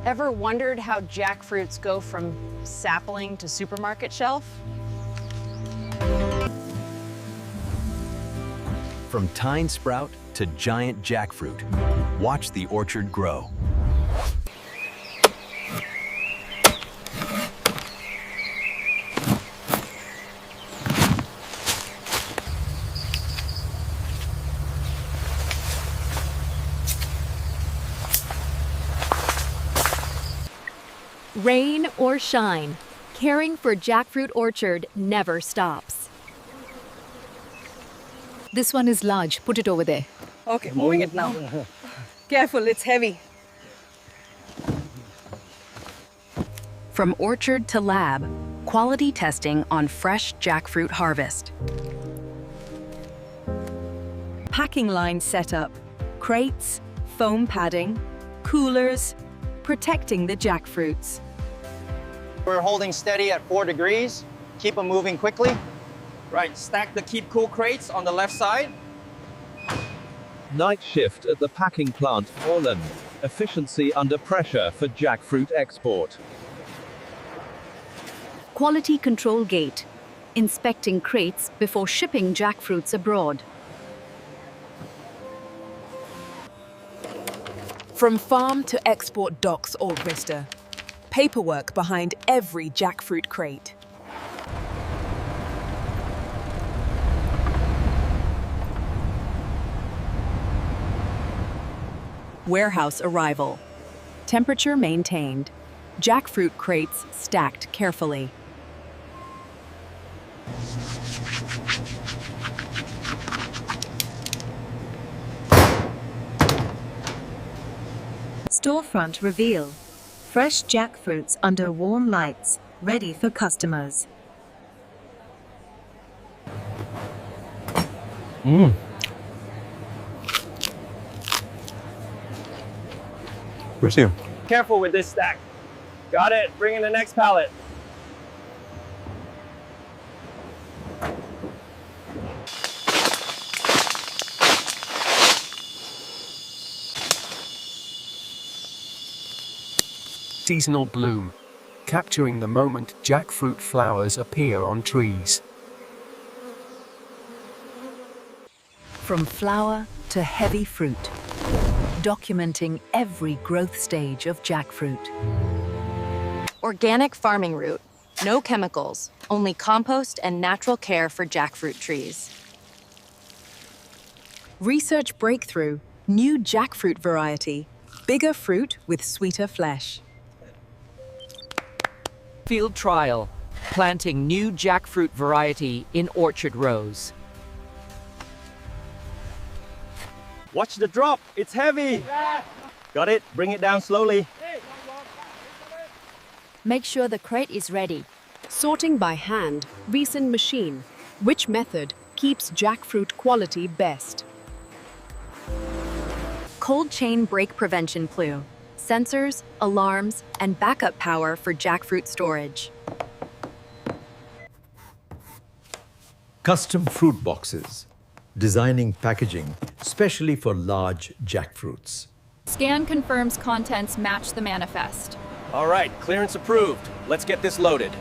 Ever wondered how jackfruits go from sapling to supermarket shelf? From tine sprout to giant jackfruit, watch the orchard grow. Rain or shine, caring for Jackfruit Orchard never stops. This one is large. Put it over there. Okay, moving it now. Careful, it's heavy. From orchard to lab, quality testing on fresh jackfruit harvest. Packing line setup, crates, foam padding, coolers, protecting the jackfruits. We're holding steady at 4 degrees. Keep them moving quickly. Right, stack the keep cool crates on the left side. Night shift at the packing plant fallen. Efficiency under pressure for jackfruit export. Quality control gate, inspecting crates before shipping jackfruits abroad. From farm to export docks or Vista. Paperwork behind every jackfruit crate. Warehouse arrival. Temperature maintained. Jackfruit crates stacked carefully. Storefront reveal. Fresh jackfruits under warm lights, ready for customers. Pretty. Careful with this stack. Got it, bring in the next pallet. Seasonal bloom, capturing the moment jackfruit flowers appear on trees. From flower to heavy fruit, documenting every growth stage of jackfruit. Organic farming route. No chemicals, only compost and natural care for jackfruit trees. Research breakthrough, new jackfruit variety, bigger fruit with sweeter flesh. Field trial, planting new jackfruit variety in orchard rows. Watch the drop, it's heavy. Got it, bring it down slowly. Make sure the crate is ready. Sorting by hand, recent machine. Which method keeps jackfruit quality best? Cold chain break prevention plume. Sensors, alarms, and backup power for jackfruit storage. Custom fruit boxes. Designing packaging, especially for large jackfruits. Scan confirms contents match the manifest. All right, clearance approved. Let's get this loaded.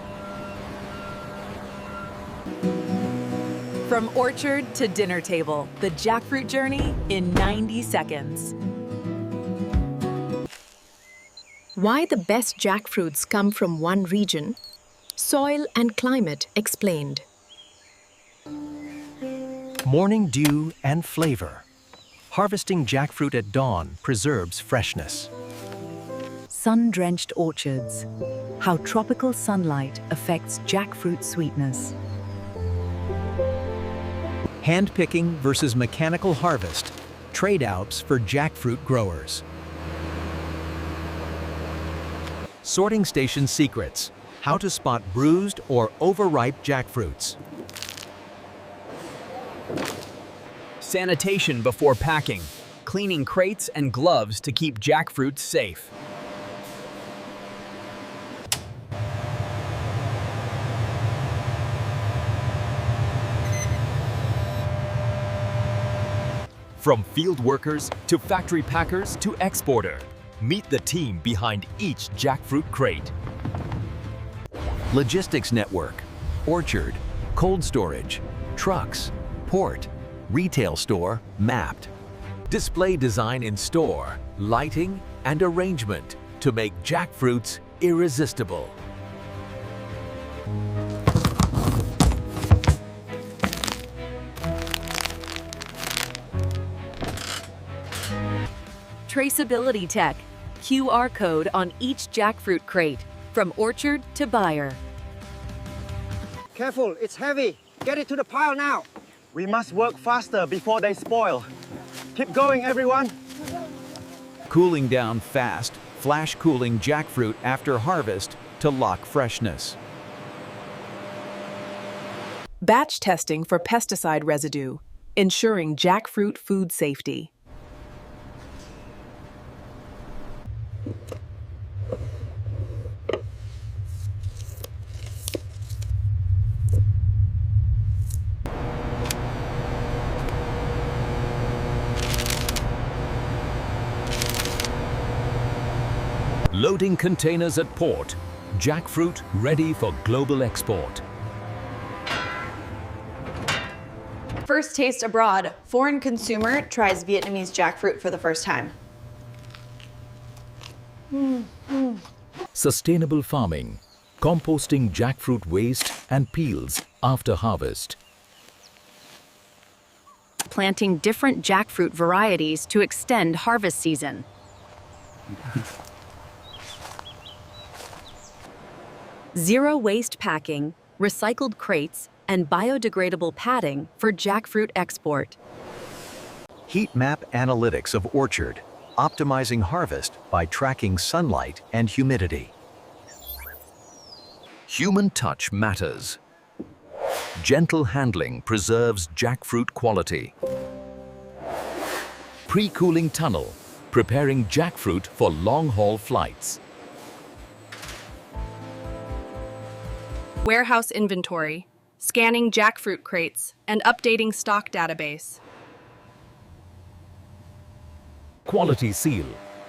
From orchard to dinner table, the jackfruit journey in 90 seconds. Why the best jackfruits come from one region? Soil and climate explained. Morning dew and flavor. Harvesting jackfruit at dawn preserves freshness. Sun-drenched orchards. How tropical sunlight affects jackfruit sweetness. Hand-picking versus mechanical harvest. Trade-outs for jackfruit growers. Sorting station secrets. How to spot bruised or overripe jackfruits. Sanitation before packing. Cleaning crates and gloves to keep jackfruits safe. From field workers to factory packers to exporter, Meet the team behind each jackfruit crate. Logistics network, orchard, cold storage, trucks, port, retail store mapped. Display design in store, lighting, and arrangement to make jackfruits irresistible. Traceability tech. QR code on each jackfruit crate, from orchard to buyer. Careful, it's heavy. Get it to the pile now. We must work faster before they spoil. Keep going, everyone. Cooling down fast, flash cooling jackfruit after harvest to lock freshness. Batch testing for pesticide residue, ensuring jackfruit food safety. Loading containers at port. Jackfruit ready for global export. First taste abroad. Foreign consumer tries Vietnamese jackfruit for the first time. Sustainable farming. Composting jackfruit waste and peels after harvest. Planting different jackfruit varieties to extend harvest season. Zero waste packing, recycled crates, and biodegradable padding for jackfruit export. Heat map analytics of orchard, optimizing harvest by tracking sunlight and humidity. Human touch matters. Gentle handling preserves jackfruit quality. Pre-cooling tunnel, preparing jackfruit for long-haul flights. Warehouse inventory, scanning jackfruit crates, and updating stock database. Quality seal.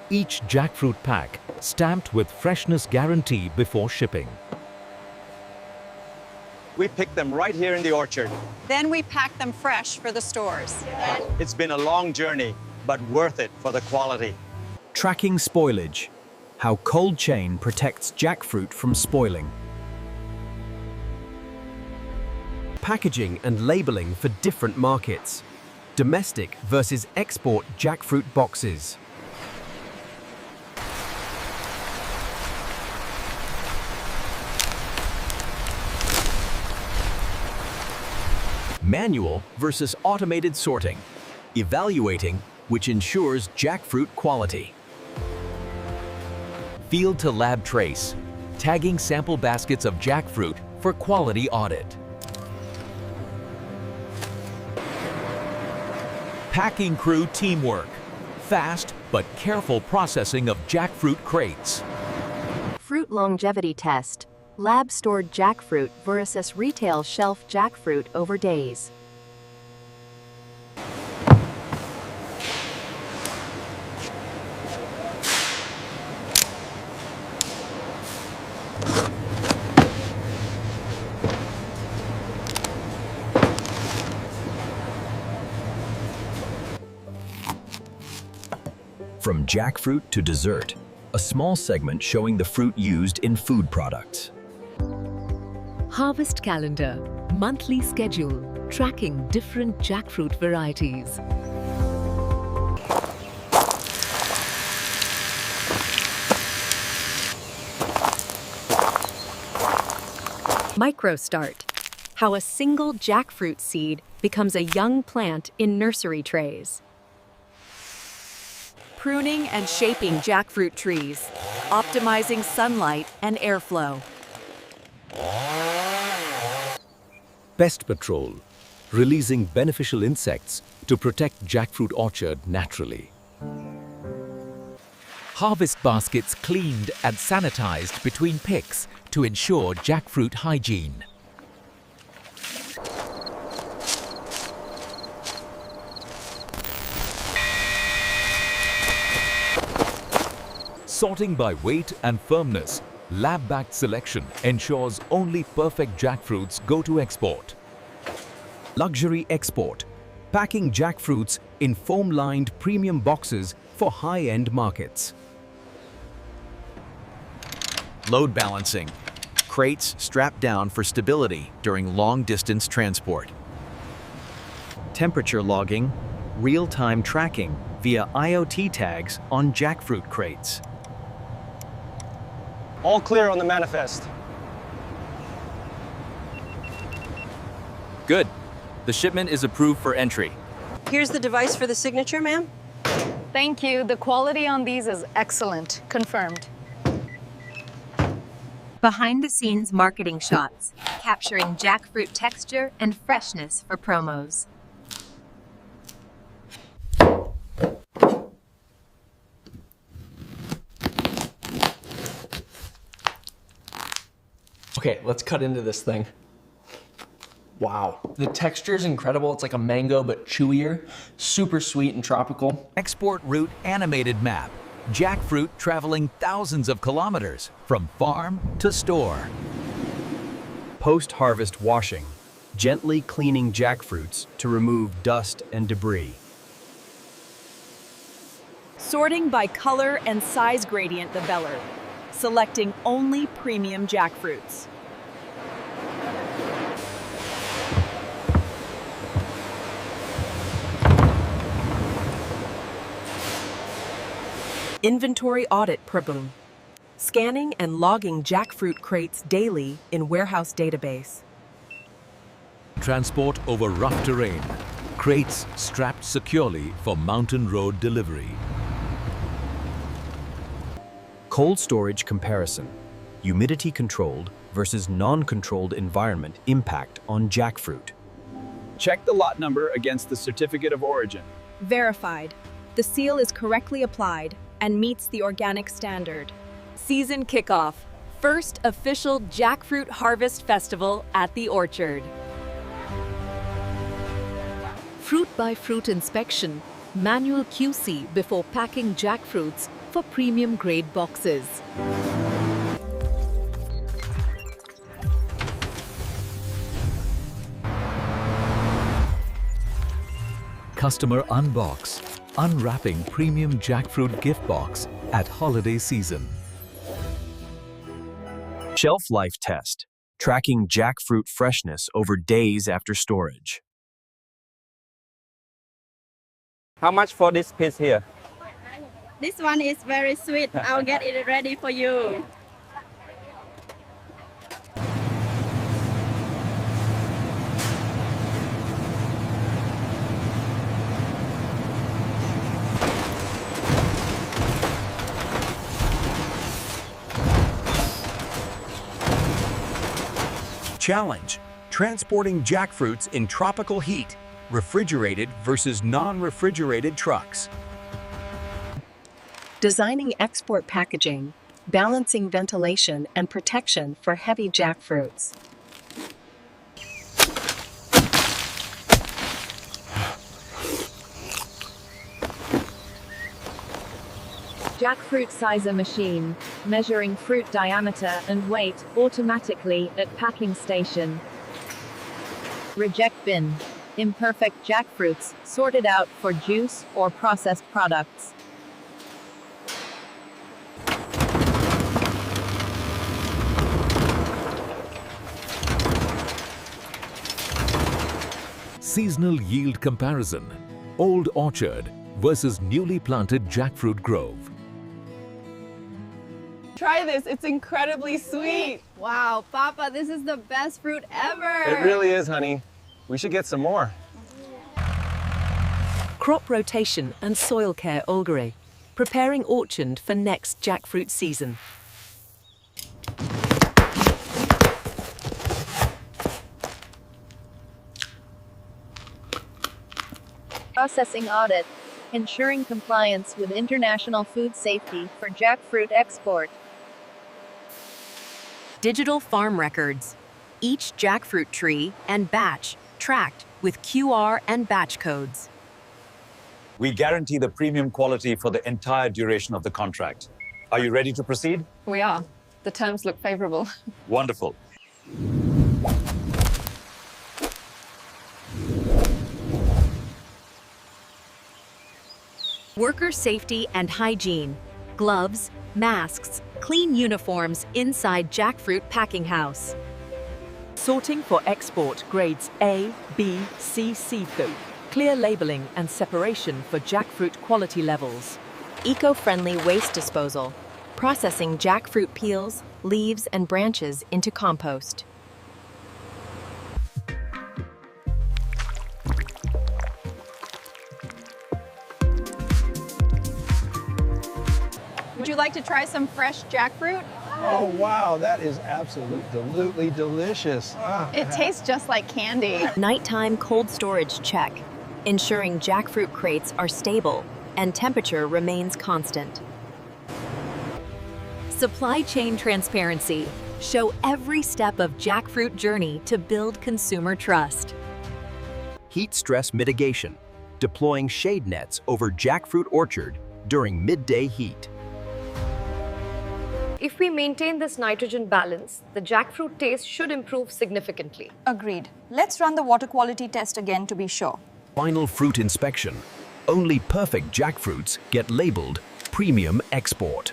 Each jackfruit pack stamped with freshness guarantee before shipping. We pick them right here in the orchard. Then we pack them fresh for the stores. It's been a long journey, but worth it for the quality. Tracking spoilage. How cold chain protects jackfruit from spoiling. Packaging and labeling for different markets. Domestic versus export jackfruit boxes. Manual versus automated sorting. Evaluating, which ensures jackfruit quality. Field to lab trace. Tagging sample baskets of jackfruit for quality audit. Packing crew teamwork. Fast but careful processing of jackfruit crates. Fruit longevity test. Lab-stored jackfruit versus retail shelf jackfruit over days. From jackfruit to dessert, a small segment showing the fruit used in food products. Harvest calendar, monthly schedule, tracking different jackfruit varieties. Microstart. How a single jackfruit seed becomes a young plant in nursery trays. Pruning and shaping jackfruit trees, optimizing sunlight and airflow. Pest Patrol, releasing beneficial insects to protect jackfruit orchard naturally. Harvest baskets cleaned and sanitized between picks to ensure jackfruit hygiene. Sorting by weight and firmness, lab-backed selection ensures only perfect jackfruits go to export. Luxury export, packing jackfruits in foam-lined premium boxes for high-end markets. Load balancing, crates strapped down for stability during long-distance transport. Temperature logging, real-time tracking via IoT tags on jackfruit crates. All clear on the manifest. Good. The shipment is approved for entry. Here's the device for the signature, ma'am. Thank you. The quality on these is excellent. Confirmed. Behind-the-scenes marketing shots, capturing jackfruit texture and freshness for promos. Okay, let's cut into this thing. Wow, the texture is incredible. It's like a mango, but chewier, super sweet and tropical. Export route animated map. Jackfruit traveling thousands of kilometers from farm to store. Post-harvest washing, gently cleaning jackfruits to remove dust and debris. Sorting by color and size gradient the beller, selecting only premium jackfruits. Inventory audit problem. Scanning and logging jackfruit crates daily in warehouse database. Transport over rough terrain. Crates strapped securely for mountain road delivery. Cold storage comparison. Humidity controlled versus non-controlled environment impact on jackfruit. Check the lot number against the certificate of origin. Verified. The seal is correctly applied and meets the organic standard. Season kickoff. First official Jackfruit Harvest Festival at the Orchard. Fruit by fruit inspection, manual QC before packing jackfruits for premium grade boxes. Customer unbox. Unwrapping premium jackfruit gift box at holiday season. Shelf life test, tracking jackfruit freshness over days after storage. How much for this piece here? This one is very sweet. I'll get it ready for you. Challenge: transporting jackfruits in tropical heat, refrigerated versus non-refrigerated trucks. Designing export packaging, balancing ventilation and protection for heavy jackfruits. Jackfruit sizer machine, measuring fruit diameter and weight automatically at packing station. Reject bin. Imperfect jackfruits sorted out for juice or processed products. Seasonal yield comparison. Old orchard versus newly planted jackfruit grove. Try this, it's incredibly sweet. Wow, Papa, this is the best fruit ever. It really is, honey. We should get some more. Crop rotation and soil care augury, preparing orchard for next jackfruit season. Processing audit, ensuring compliance with international food safety for jackfruit export. Digital farm records. Each jackfruit tree and batch tracked with QR and batch codes. We guarantee the premium quality for the entire duration of the contract. Are you ready to proceed? We are. The terms look favorable. Wonderful. Worker safety and hygiene. Gloves, masks, clean uniforms inside Jackfruit packing house. Sorting for export grades A, B, C seafood. Clear labeling and separation for jackfruit quality levels. Eco-friendly waste disposal. Processing jackfruit peels, leaves, and branches into compost. Would you like to try some fresh jackfruit? Oh, wow, that is absolutely delicious. It tastes just like candy. Nighttime cold storage check, ensuring jackfruit crates are stable and temperature remains constant. Supply chain transparency. Show every step of jackfruit journey to build consumer trust. Heat stress mitigation, deploying shade nets over jackfruit orchard during midday heat. If we maintain this nitrogen balance, the jackfruit taste should improve significantly. Agreed. Let's run the water quality test again to be sure. Final fruit inspection. Only perfect jackfruits get labeled Premium Export.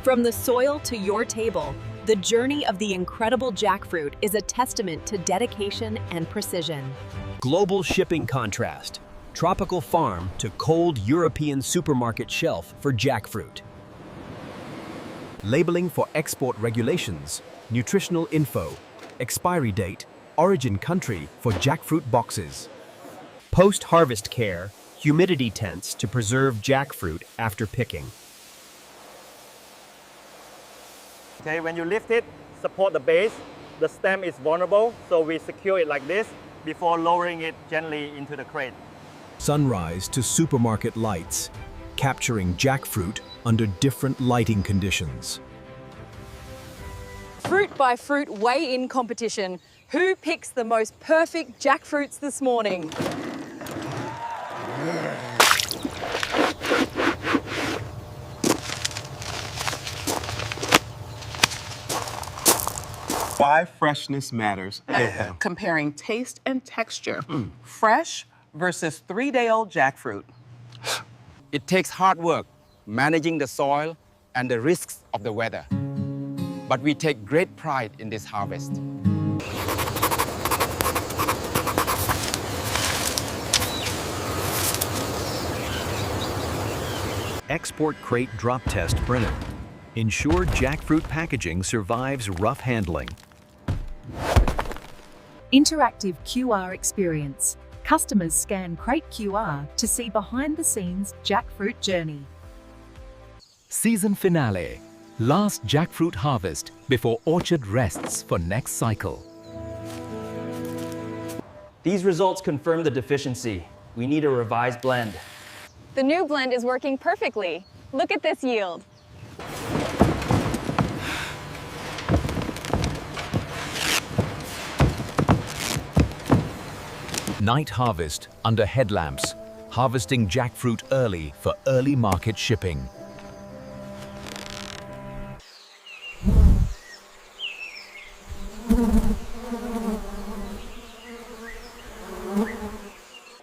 From the soil to your table, the journey of the incredible jackfruit is a testament to dedication and precision. Global shipping contrast. Tropical farm to cold European supermarket shelf for jackfruit. Labeling for export regulations, nutritional info, expiry date, origin country for jackfruit boxes. Post-harvest care, humidity tents to preserve jackfruit after picking. Okay, when you lift it, support the base. The stem is vulnerable, so we secure it like this before lowering it gently into the crate. Sunrise to supermarket lights, capturing jackfruit under different lighting conditions. Fruit by fruit weigh-in competition. Who picks the most perfect jackfruits this morning? Why freshness matters. Comparing taste and texture. Fresh versus 3-day-old jackfruit. It takes hard work managing the soil and the risks of the weather. But we take great pride in this harvest. Export crate drop test printer. Ensure jackfruit packaging survives rough handling. Interactive QR experience. Customers scan crate QR to see behind-the-scenes jackfruit journey. Season finale. Last jackfruit harvest before orchard rests for next cycle. These results confirm the deficiency. We need a revised blend. The new blend is working perfectly. Look at this yield. Night harvest under headlamps, harvesting jackfruit early for early market shipping.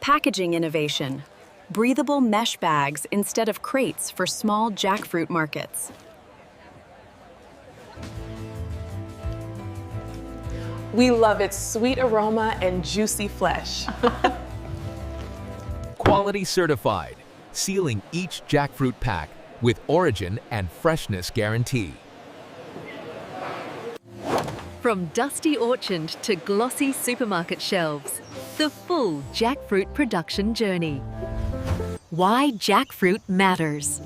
Packaging innovation. Breathable mesh bags instead of crates for small jackfruit markets. We love its sweet aroma and juicy flesh. Quality certified, sealing each jackfruit pack with origin and freshness guarantee. From dusty orchard to glossy supermarket shelves, the full jackfruit production journey. Why jackfruit matters.